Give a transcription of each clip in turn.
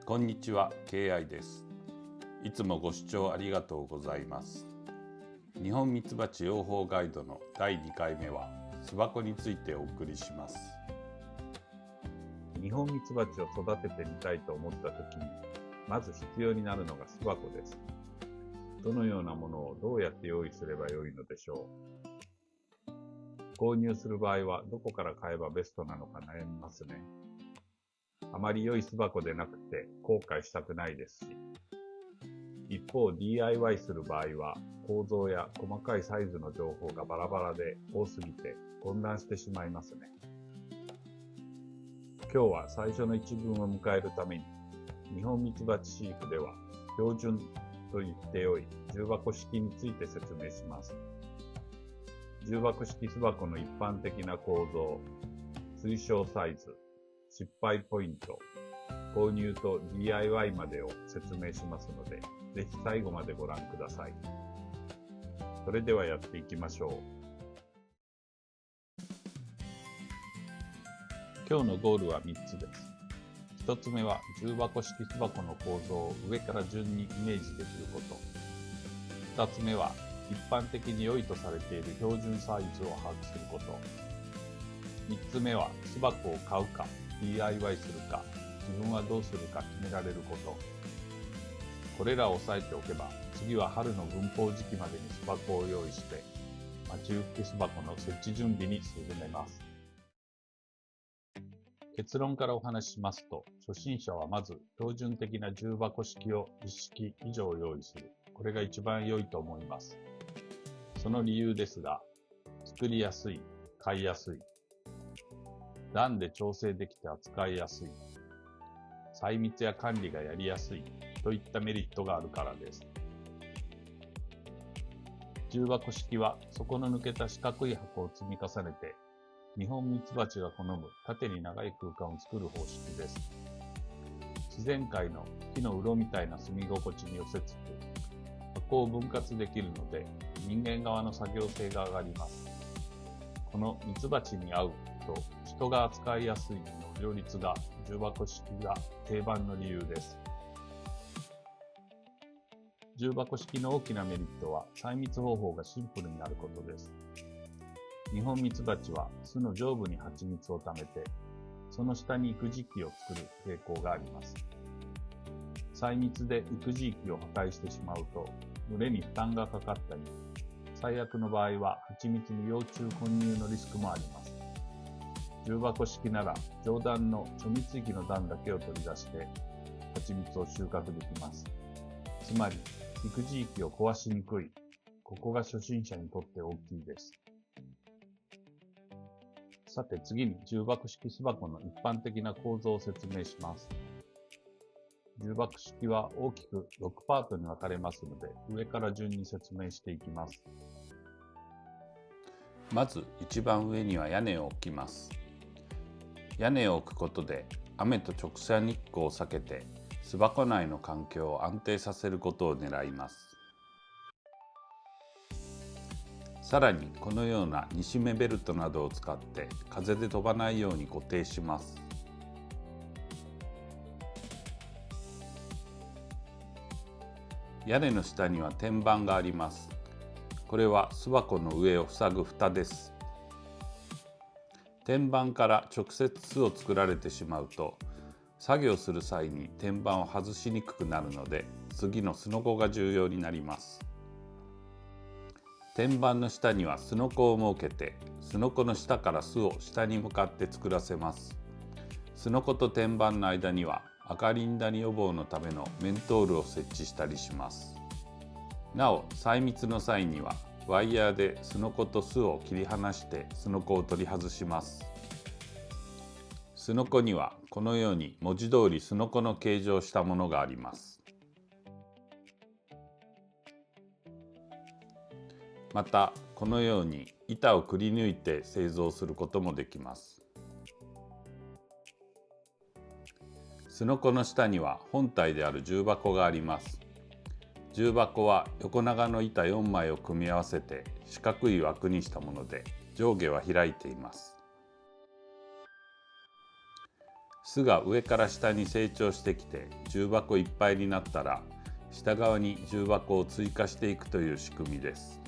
こんにちは、KI です。いつもご視聴ありがとうございます。日本ミツバチ養蜂ガイドの第2回目は巣箱についてお送りします。日本ミツバチを育ててみたいと思ったときに、まず必要になるのが巣箱です。どのようなものをどうやって用意すればよいのでしょう。購入する場合はどこから買えばベストなのか悩みますね。あまり良い巣箱でなくて後悔したくないですし、一方 DIY する場合は構造や細かいサイズの情報がバラバラで多すぎて混乱してしまいますね。今日は最初の一文を迎えるために、日本ミツバチ飼育では標準と言ってよい重箱式について説明します。重箱式巣箱の一般的な構造、推奨サイズ、失敗ポイント、購入と DIY までを説明しますので、ぜひ最後までご覧ください。それではやっていきましょう。今日のゴールは3つです。1つ目は重箱式巣箱の構造を上から順にイメージできること。2つ目は一般的に良いとされている標準サイズを把握すること。3つ目は巣箱を買うか DIY するか、自分はどうするか決められること。これらを押さえておけば、次は春の分蜂時期までに巣箱を用意して、待ち受け巣箱の設置準備に進めます。結論からお話ししますと、初心者はまず標準的な重箱式を1式以上用意する。これが一番良いと思います。その理由ですが、作りやすい、買いやすい、段で調整できて扱いやすい、細密や管理がやりやすいといったメリットがあるからです。重箱式は底の抜けた四角い箱を積み重ねて、日本ミツバチが好む縦に長い空間を作る方式です。自然界の木のうろみたいな住み心地に寄せつつ、箱を分割できるので人間側の作業性が上がります。このミツバチに合うと人が扱いやすいの両立が重箱式が定番の理由です。重箱式の大きなメリットは細密方法がシンプルになることです。日本ミツバチは巣の上部に蜂蜜を貯めて、その下に育児器を作る傾向があります。細密で育児器を破壊してしまうと、群れに負担がかかったり、最悪の場合は蜂蜜に幼虫混入のリスクもあります。重箱式なら上段の貯蜜域の段だけを取り出して蜂蜜を収穫できます。つまり育児域を壊しにくい。ここが初心者にとって大きいです。さて次に重箱式巣箱の一般的な構造を説明します。重箱式は大きく6パートに分かれますので、上から順に説明していきます。まず一番上には屋根を置きます。屋根を置くことで雨と直射日光を避けて巣箱内の環境を安定させることを狙います。さらにこのような煮締めベルトなどを使って風で飛ばないように固定します。屋根の下には天板があります。これは巣箱の上を塞ぐ蓋です。天板から直接巣を作られてしまうと、作業する際に天板を外しにくくなるので、次のすのこが重要になります。天板の下にはすのこを設けて、すのこの下から巣を下に向かって作らせます。すのこと天板の間には赤リンダニ予防のためのメントールを設置したりします。なお、細密の際にはワイヤーですのこと巣を切り離してすのこを取り外します。すのこにはこのように文字通りすのこの形状をしたものがあります。またこのように板をくり抜いて製造することもできます。すのこの下には本体である重箱があります。重箱は横長の板4枚を組み合わせて四角い枠にしたもので、上下は開いています。巣が上から下に成長してきて重箱いっぱいになったら、下側に重箱を追加していくという仕組みです。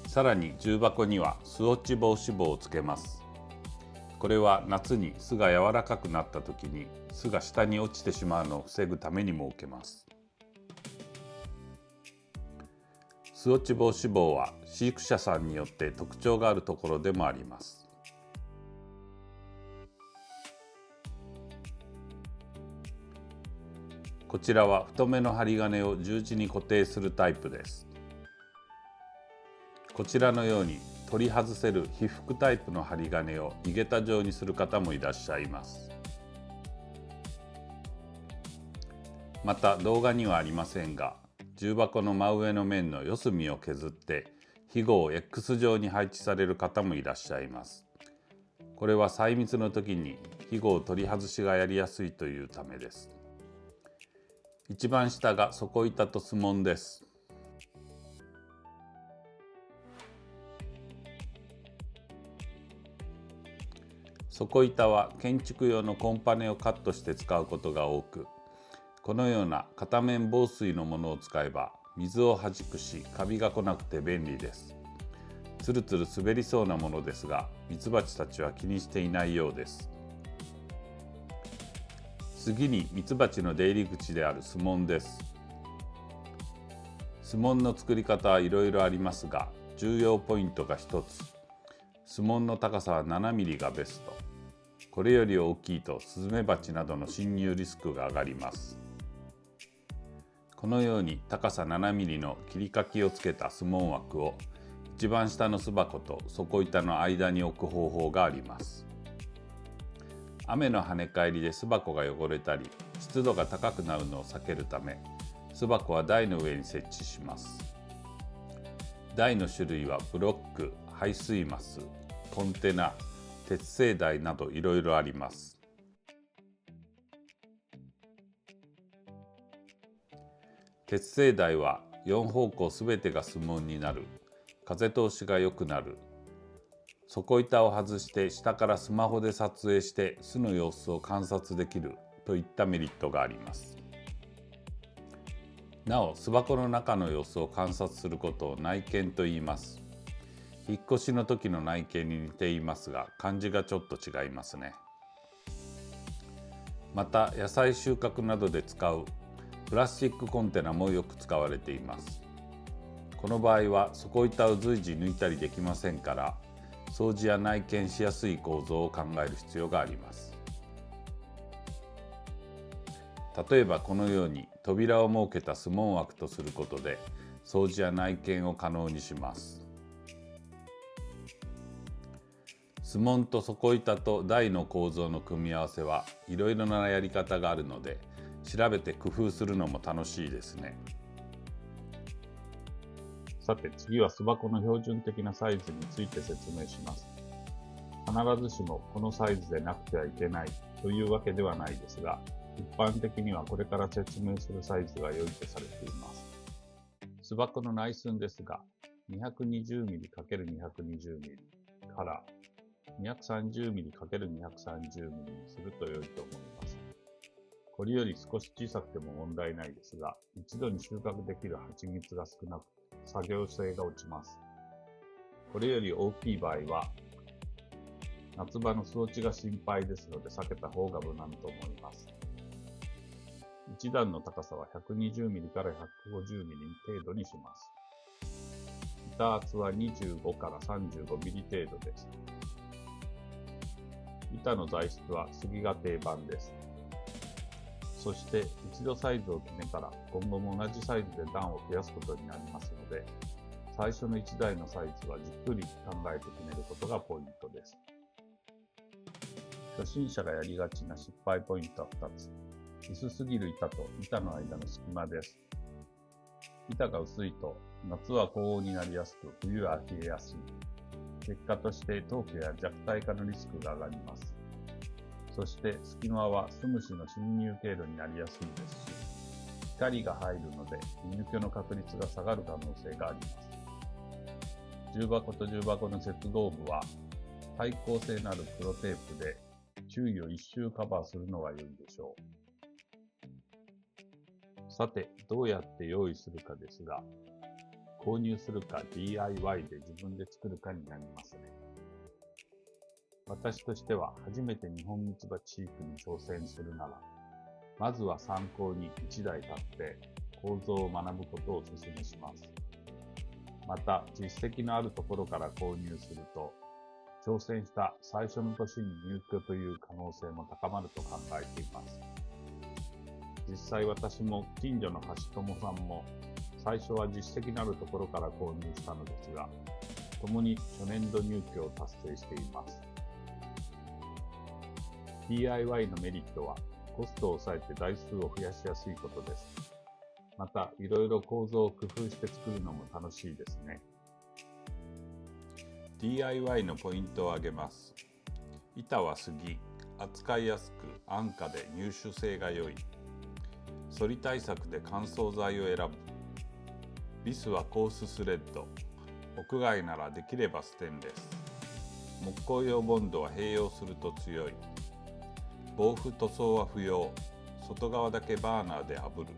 さらに重箱には巣落ち防止棒をつけます。これは夏に巣が柔らかくなった時に巣が下に落ちてしまうのを防ぐために設けます。巣落ち防止棒は飼育者さんによって特徴があるところでもあります。こちらは太めの針金を十字に固定するタイプです。こちらのように取り外せる被覆タイプの針金を井桁状にする方もいらっしゃいます。また動画にはありませんが、重箱の真上の面の四隅を削ってひごを X 状に配置される方もいらっしゃいます。これは細密の時にひごを取り外しがやりやすいというためです。一番下が底板と巣紋です。底板は建築用のコンパネをカットして使うことが多く、このような片面防水のものを使えば水をはじくしカビが来なくて便利です。つるつる滑りそうなものですが、ミツバチたちは気にしていないようです。次にミツバチの出入り口である巣紋です。巣紋の作り方はいろいろありますが、重要ポイントが一つ。巣紋の高さは7ミリがベスト。これより大きいとスズメバチなどの侵入リスクが上がります。このように高さ7ミリの切り欠きをつけた巣紋枠を一番下の巣箱と底板の間に置く方法があります。雨の跳ね返りで巣箱が汚れたり湿度が高くなるのを避けるため、巣箱は台の上に設置します。台の種類はブロック、排水マス、コンテナ、鉄製台などいろいろあります。鉄製台は4方向すべてが巣紋になる、風通しが良くなる、底板を外して下からスマホで撮影して巣の様子を観察できるといったメリットがあります。なお、巣箱の中の様子を観察することを内見と言います。引っ越しの時の内見に似ていますが、漢字がちょっと違いますね。また、野菜収穫などで使うプラスチックコンテナもよく使われています。この場合は底板を随時抜いたりできませんから、掃除や内見しやすい構造を考える必要があります。例えばこのように扉を設けた巣紋枠とすることで、掃除や内見を可能にします。巣紋と底板と台の構造の組み合わせはいろいろなやり方があるので、調べて工夫するのも楽しいですね。さて次は巣箱の標準的なサイズについて説明します。必ずしもこのサイズでなくてはいけないというわけではないですが、一般的にはこれから説明するサイズが良いとされています。巣箱の内寸ですが、220mm×220mm から 230mm×230mm にすると良いと思います。これより少し小さくても問題ないですが、一度に収穫できる蜂蜜が少なく、作業性が落ちます。これより大きい場合は、夏場の巣落ちが心配ですので避けた方が無難と思います。一段の高さは 120mm から 150mm 程度にします。板厚は25から 35mm 程度です。板の材質は杉が定番です。そして一度サイズを決めたら今後も同じサイズで段を増やすことになりますので、最初の1台のサイズはじっくり考えて決めることがポイントです。初心者がやりがちな失敗ポイントは2つ。薄すぎる板と板の間の隙間です。板が薄いと夏は高温になりやすく、冬は冷えやすい。結果として凍結や弱体化のリスクが上がります。そして隙間は巣虫の侵入経路になりやすいですし、光が入るので入居の確率が下がる可能性があります。重箱と重箱の接合部は耐候性のある黒テープで周囲を一周カバーするのが良いでしょう。さて、どうやって用意するかですが、購入するか DIY で自分で作るかになりますね。私としては初めてニホンミツバチ飼育に挑戦するなら、まずは参考に1台買って構造を学ぶことをお勧めします。また、実績のあるところから購入すると、挑戦した最初の年に入居という可能性も高まると考えています。実際私も近所の橋友さんも最初は実績のあるところから購入したのですが、共に初年度入居を達成しています。DIY のメリットはコストを抑えて台数を増やしやすいことです。また、いろいろ構造を工夫して作るのも楽しいですね。DIY のポイントを挙げます。板は杉、扱いやすく安価で入手性が良い。反り対策で乾燥剤を選ぶ。ビスはコーススレッド。屋外ならできればステンレス。木工用ボンドは併用すると強い。防腐塗装は不要。外側だけバーナーで炙る。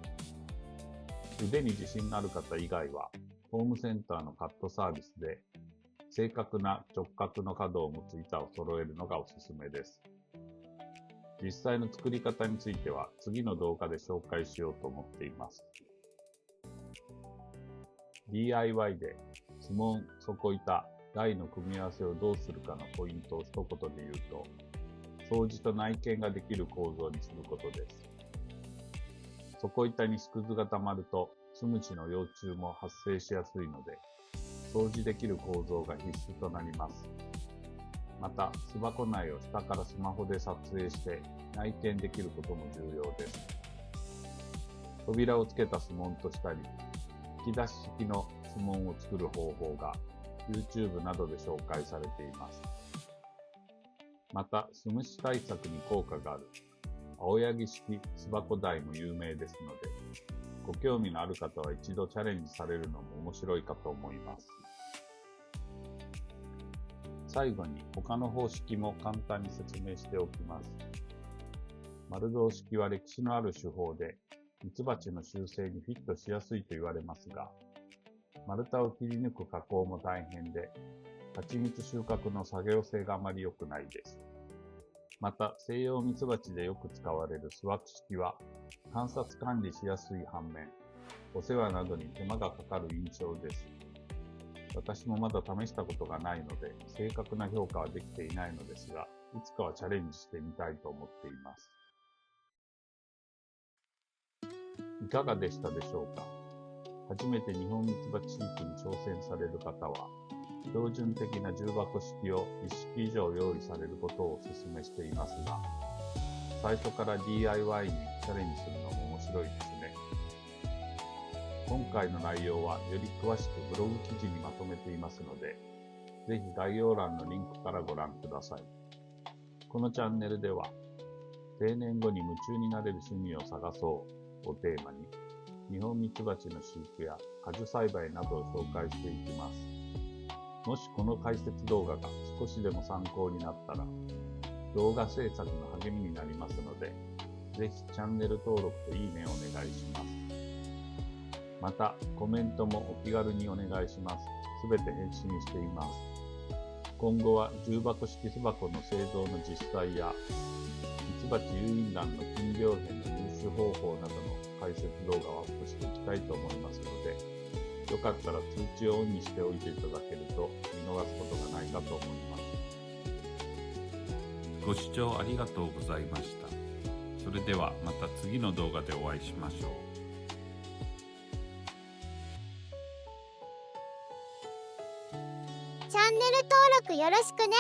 腕に自信のある方以外は、ホームセンターのカットサービスで正確な直角の角を持つ板を揃えるのがおすすめです。実際の作り方については次の動画で紹介しようと思っています。DIY でスモン、底板、台の組み合わせをどうするかのポイントを一言で言うと、掃除と内見ができる構造にすることです。底板に縮図が溜まると、ツムシの幼虫も発生しやすいので、掃除できる構造が必須となります。また、巣箱内を下からスマホで撮影して内見できることも重要です。扉をつけたスモンとしたり、引き出し式のスモンを作る方法が YouTube などで紹介されています。また、巣虫対策に効果がある青柳式巣箱台も有名ですので、ご興味のある方は一度チャレンジされるのも面白いかと思います。最後に他の方式も簡単に説明しておきます。丸胴式は歴史のある手法で、ミツバチの習性にフィットしやすいと言われますが、丸太を切り抜く加工も大変で、蜂蜜収穫の作業性があまり良くないです。また、西洋ミツバチでよく使われる巣枠式は、観察管理しやすい反面、お世話などに手間がかかる印象です。私もまだ試したことがないので、正確な評価はできていないのですが、いつかはチャレンジしてみたいと思っています。いかがでしたでしょうか？初めてニホンミツバチ飼育に挑戦される方は、標準的な重箱式を1式以上用意されることをお勧めしていますが、最初から DIY にチャレンジするのも面白いですね。今回の内容はより詳しくブログ記事にまとめていますので、ぜひ概要欄のリンクからご覧ください。このチャンネルでは、定年後に夢中になれる趣味を探そうをテーマに、ニホンミツバチの飼育や果樹栽培などを紹介していきます。もしこの解説動画が少しでも参考になったら、動画制作の励みになりますので、ぜひチャンネル登録といいねをお願いします。また、コメントもお気軽にお願いします。すべて返信しています。今後は重箱式巣箱の製造の実際や、ミツバチ誘引卵の金病変の入手方法などの解説動画をアップしていきたいと思いますので、よかったら通知をオンにしておいていただけると見逃すことがないかと思います。ご視聴ありがとうございました。それではまた次の動画でお会いしましょう。チャンネル登録よろしくね。